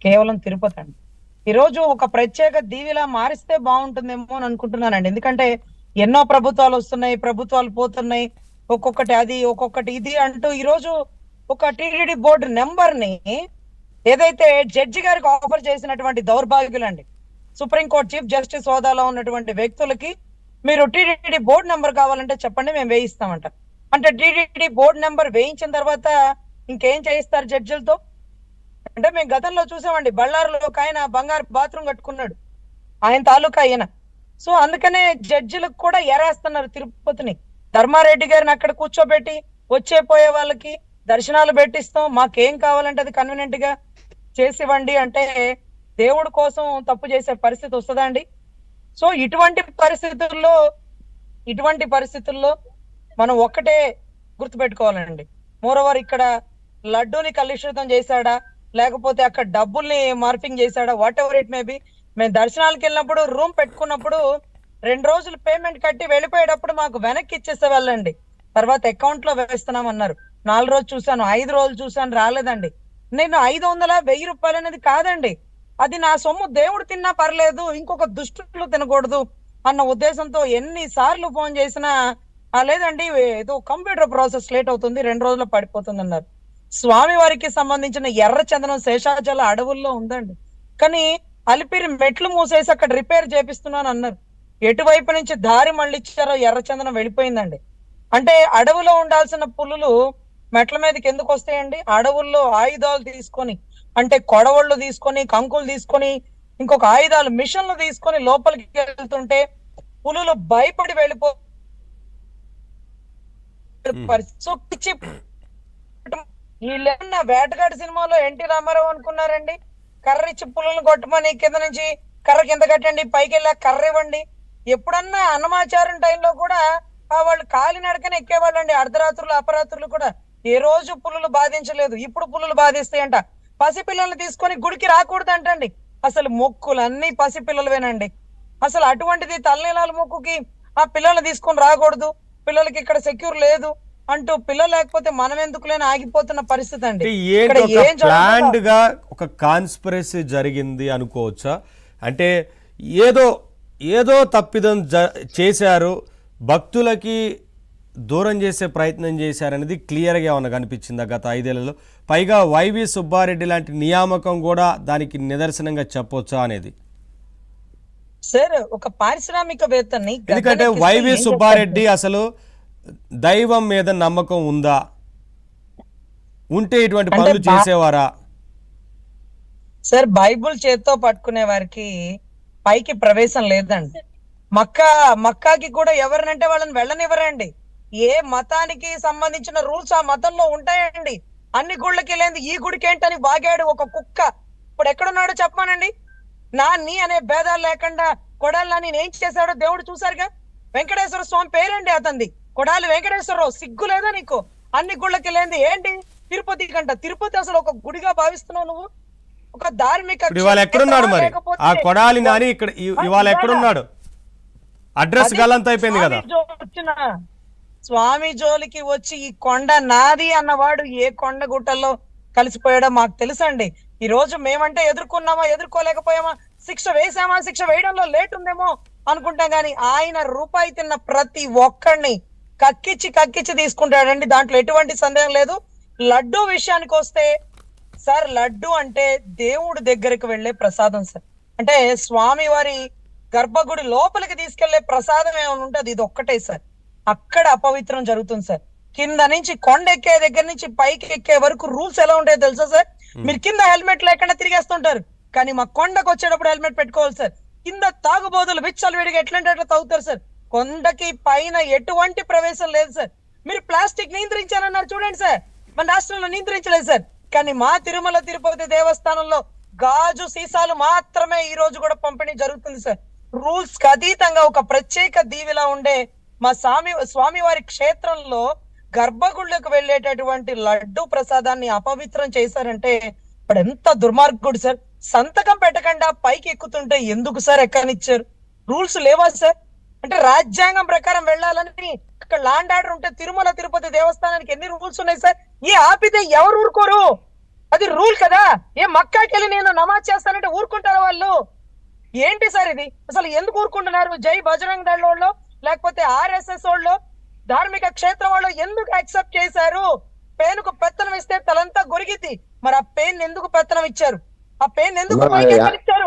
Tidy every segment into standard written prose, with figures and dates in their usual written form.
కేవలం తిరుపతి అండి. ఈరోజు ఒక ప్రత్యేక దీవిలా మారిస్తే బాగుంటుందేమో అని అనుకుంటున్నానండి. ఎందుకంటే ఎన్నో ప్రభుత్వాలు వస్తున్నాయి, ప్రభుత్వాలు పోతున్నాయి, ఒక్కొక్కటి అది ఒక్కొక్కటి ఇది అంటూ ఈరోజు ఒక టిటిడి బోర్డు నెంబర్ ని ఏదైతే జడ్జి గారికి ఆఫర్ చేసినటువంటి దౌర్భాగ్యులండి, సుప్రీంకోర్టు చీఫ్ జస్టిస్ హోదాలో ఉన్నటువంటి వ్యక్తులకి మీరు టిటిడి బోర్డు నెంబర్ కావాలంటే చెప్పండి, మేము వేయిస్తామంట. అంటే టిటిడి బోర్డు నెంబర్ వేయించిన తర్వాత ఇంకేం చేయిస్తారు జడ్జిలతో? అంటే మేము గతంలో చూసామండి, బళ్ళారులో ఒక ఆయన బంగారు బాత్రూమ్ కట్టుకున్నాడు, ఆయన తాలూకా ఆయన. సో అందుకనే జడ్జిలకు కూడా ఎరేస్తున్నారు తిరుపతిని. ధర్మారెడ్డి గారిని అక్కడ కూర్చోబెట్టి వచ్చే పోయే వాళ్ళకి దర్శనాలు పెట్టిస్తాం, మాకేం కావాలంటే అది కన్వీనియంట్ గా చేసివ్వండి అంటే దేవుడి కోసం తప్పు చేసే పరిస్థితి వస్తుందా అండి? సో ఇటువంటి పరిస్థితుల్లో మనం ఒక్కటే గుర్తుపెట్టుకోవాలండి. మోరోవర్ ఇక్కడ లడ్డూని కలుషితం చేశాడా, లేకపోతే అక్కడ డబ్బుల్ని మార్పింగ్ చేశాడా, what ever it may be. మేము దర్శనాలకు వెళ్ళినప్పుడు రూమ్ పెట్టుకున్నప్పుడు 2 రోజులు పేమెంట్ కట్టి వెళ్ళిపోయేటప్పుడు మాకు వెనక్కి ఇచ్చేస్తే వెళ్ళండి, తర్వాత అకౌంట్ లో వేస్తున్నాం అన్నారు. 4 రోజులు చూసాను, 5 రోజులు చూసాను, రాలేదండి. నేను 500, 1000 రూపాయలు అనేది కాదండి, అది నా సొమ్ము, దేవుడు తిన్నా పర్లేదు, ఇంకొక దుష్టులు తినకూడదు అన్న ఉద్దేశంతో ఎన్నిసార్లు ఫోన్ చేసినా లేదండి ఏదో కంప్యూటర్ ప్రాసెస్ లేట్ అవుతుంది, 2 రోజుల్లో పడిపోతుంది అన్నారు. స్వామి వారికి సంబంధించిన ఎర్ర చందనం శేషాచల అడవుల్లో ఉందండి, కానీ అలిపిరి మెట్లు మూసేసి అక్కడ రిపేర్ చేపిస్తున్నాను అన్నారు. ఎటువైపు నుంచి దారి మళ్ళిచ్చారో ఎర్ర చందనం వెళ్ళిపోయిందండి. అంటే అడవిలో ఉండాల్సిన పులులు మెట్ల మీదకి ఎందుకు వస్తాయండి? అడవుల్లో ఆయుధాలు తీసుకొని, అంటే కొడవళ్ళు తీసుకొని, కంకులు తీసుకొని, ఇంకొక ఆయుధాలు మిషన్లు తీసుకొని లోపలికి వెళ్తుంటే పులులు భయపడి వెళ్ళిపో పిచ్చి. వీళ్ళేమన్న వేటగాడి సినిమాలో ఎన్టీ రామారావు అనుకున్నారండి? కర్ర ఇచ్చి పులులను కొట్టమని కింద నుంచి కర్ర కింద కట్టండి, పైకి వెళ్ళా కర్ర ఇవ్వండి. ఎప్పుడన్నా అన్నమాచారం టైంలో కూడా వాళ్ళు కాలినడకనే ఎక్కేవాళ్ళండి, అర్ధరాత్రులు అపరాత్రులు కూడా. ఏ రోజు పులులు బాధించలేదు, ఇప్పుడు పులులు బాధిస్తాయంట. పసిపిల్లల్ని తీసుకొని గుడికి రాకూడదు అంటండి. అసలు మొక్కులన్నీ పసిపిల్లలవేనండి. అసలు అటువంటిది తలనీలాల మొక్కుకి ఆ పిల్లల్ని తీసుకొని రాకూడదు, పిల్లలకి ఇక్కడ సెక్యూర్ లేదు అంటూ పిల్లలు లేకపోతే మనం ఎందుకులేని ఆగిపోతున్న పరిస్థితి అండి. ప్లాన్డ్ గా ఒక కాన్స్పిరసీ జరిగింది అనుకోవచ్చా? అంటే ఏదో ఏదో తప్పిదం చేశారు, భక్తులకి దూరం చేసే ప్రయత్నం చేశారనేది క్లియర్గా ఏమన్నా కనిపించిందా గత 5 ఏళ్లలో? పైగా వైవి సుబ్బారెడ్డి లాంటి నియామకం కూడా దానికి నిదర్శనంగా చెప్పొచ్చా అనేది. సార్ ఒక పారిశ్రామికవేత్తని, ఎందుకంటే వైవి సుబ్బారెడ్డి అసలు దైవం మీద నమ్మకం ఉందా? ఉంటే ఇటువంటి పనులు చేసేవారా? సార్ బైబుల్ చేత్తో పట్టుకునే వారికి పైకి ప్రవేశం లేదండి. మక్కాకి కూడా ఎవరినంటే వాళ్ళని వెళ్ళనివ్వరండి. ఏ మతానికి సంబంధించిన రూల్స్ ఆ మతంలో ఉంటాయండి. అన్ని గుళ్ళకి వెళ్ళేది ఈ గుడికి ఏంటని వాగాడు ఒక కుక్క. ఇప్పుడు ఎక్కడున్నాడో చెప్పమానండి. నీ అనే భేదాలు లేకుండా కొడాలి నేను ఏం చేశాడో దేవుడు చూసారుగా. వెంకటేశ్వర స్వామి పేరండి అతనిది, కొడాలి వెంకటేశ్వరరావు. సిగ్గు లేదా నీకు? అన్ని గుళ్ళకి వెళ్ళేది ఏంటి తిరుపతి కంట? తిరుపతి అసలు ఒక గుడిగా భావిస్తున్నావు నువ్వు? ఒక ధార్మిక ఇవాళ ఎక్కడున్నాడు మరి ఆ కొడాలి నాని? ఇక్కడ ఇవాళ ఎక్కడున్నాడు? అడ్రస్ గల్లంత అయిపోయింది కదా. స్వామి జోలికి వచ్చి ఈ కొండ నాది అన్నవాడు ఏ కొండ గుట్టల్లో కలిసిపోయాడో మాకు తెలుసండి. ఈ రోజు మేమంటే ఎదుర్కొన్నామా, ఎదుర్కోలేకపోయామా, శిక్ష వేసామా, శిక్ష వేయడంలో లేట్ ఉందేమో అనుకుంటాం, కానీ ఆయన రూపాయి తిన్న ప్రతి ఒక్కడిని కక్కిచ్చి తీసుకుంటాడండి, దాంట్లో ఎటువంటి సందేహం లేదు. లడ్డూ విషయానికి వస్తే సార్, లడ్డు అంటే దేవుడి దగ్గరికి వెళ్లే ప్రసాదం సార్. అంటే స్వామి వారి గర్భగుడి లోపలికి తీసుకెళ్లే ప్రసాదం ఏమైనా ఉంటుంది ఇది ఒక్కటే సార్. అక్కడ అపవిత్రం జరుగుతుంది సార్. కింద నుంచి కొండ ఎక్కే దగ్గర నుంచి పైకి ఎక్కే వరకు రూల్స్ ఎలా ఉంటాయో తెలుసా సార్? మీరు కింద హెల్మెట్ లేకుండా తిరిగేస్తుంటారు, కానీ మా కొండకు వచ్చేటప్పుడు హెల్మెట్ పెట్టుకోవాలి సార్. కింద తాగుబోతులు విచ్చలు విడిగా ఎట్లంటే అట్లా తాగుతారు సార్. కొండకి పైన ఎటువంటి ప్రవేశం లేదు సార్. మీరు ప్లాస్టిక్ నియంత్రించాలన్నారు చూడండి సార్, మన రాష్ట్రంలో నియంత్రించలేదు సార్. కానీ మా తిరుమల తిరుపతి దేవస్థానంలో గాజు సీసాలు మాత్రమే ఈ రోజు కూడా పంపిణీ జరుగుతుంది సార్. రూల్స్ కి అతీతంగా ఒక ప్రత్యేక దీవిలా ఉండే మా స్వామి వారి క్షేత్రంలో గర్భగుళ్ళకు వెళ్ళేటటువంటి లడ్డు ప్రసాదాన్ని అపవిత్రం చేశారంటే ఇప్పుడు ఎంత దుర్మార్గుడు సార్. సంతకం పెట్టకుండా పైకి ఎక్కుతుంటే ఎందుకు సార్ ఎక్కనిచ్చారు? రూల్స్ లేవా సార్? అంటే రాజ్యాంగం ప్రకారం వెళ్ళాలని ఇక్కడ ల్యాండ్ ఆర్డర్ ఉంటే తిరుమల తిరుపతి దేవస్థానానికి ఎన్ని రూల్స్ ఉన్నాయి సార్? ఈ ఆపితే ఎవరు ఊరుకోరు? అది రూల్ కదా. ఏ మక్కాకెళ్ళి నేను నమాజ్ చేస్తానంటే ఊరుకుంటారు వాళ్ళు? ఏంటి సార్ ఇది? అసలు ఎందుకు ఊరుకుంటున్నారు? జై బజరంగ్ దళ్ వాళ్ళు లేకపోతే ఆర్ఎస్ఎస్ వాళ్ళు ధార్మిక క్షేత్రం వాళ్ళు ఎందుకు యాక్సెప్ట్ చేశారు? పేనుకు పెత్తనం ఇస్తే తలంతా గొరిగిద్ది. మరి ఆ పెయిన్ ఎందుకు పెత్తనం ఇచ్చారు? ఆ పెయిన్ ఎందుకు పైకి ఎక్కడిచ్చారు?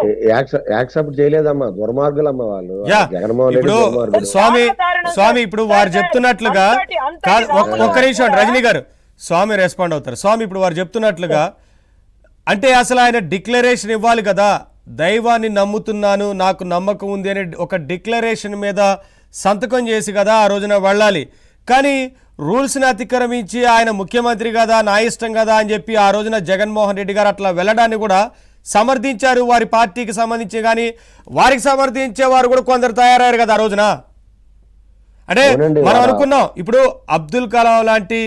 యాక్సెప్ట్ చేయలేదమ్మా, దుర్మార్గులమ్మా వాళ్ళు. యా జగన్మోహన్ రెడ్డి ఇప్పుడు దుర్మార్గుడు. స్వామి ఇప్పుడు వారు చెప్తున్నట్లుగా కాదు, ఒక్క నిమిషం రజనీ గారు, స్వామి రెస్పాండ్ అవుతారు. స్వామి ఇప్పుడు వారు చెప్తున్నట్లుగా అంటే అసలు ఆయన డిక్లరేషన్ ఇవ్వాలి కదా, దైవాన్ని నమ్ముతున్నాను నాకు నమ్మకం ఉంది అనే ఒక డిక్లరేషన్ మీద సంతకం చేసి కదా ఆ రోజున వెళ్ళాలి. కానీ రూల్స్ని అతిక్రమించి ఆయన ముఖ్యమంత్రి కదా నా ఇష్టం కదా అని చెప్పి ఆ రోజున జగన్మోహన్ రెడ్డి గారు అట్లా వెళ్ళడాన్ని కూడా సమర్థించారు వారి పార్టీకి సంబంధించి. కానీ వారికి సమర్థించే వారు కూడా కొందరు తయారయ్యారు కదా ఆ రోజున. అంటే మనం అనుకున్నాం ఇప్పుడు అబ్దుల్ కలాం లాంటి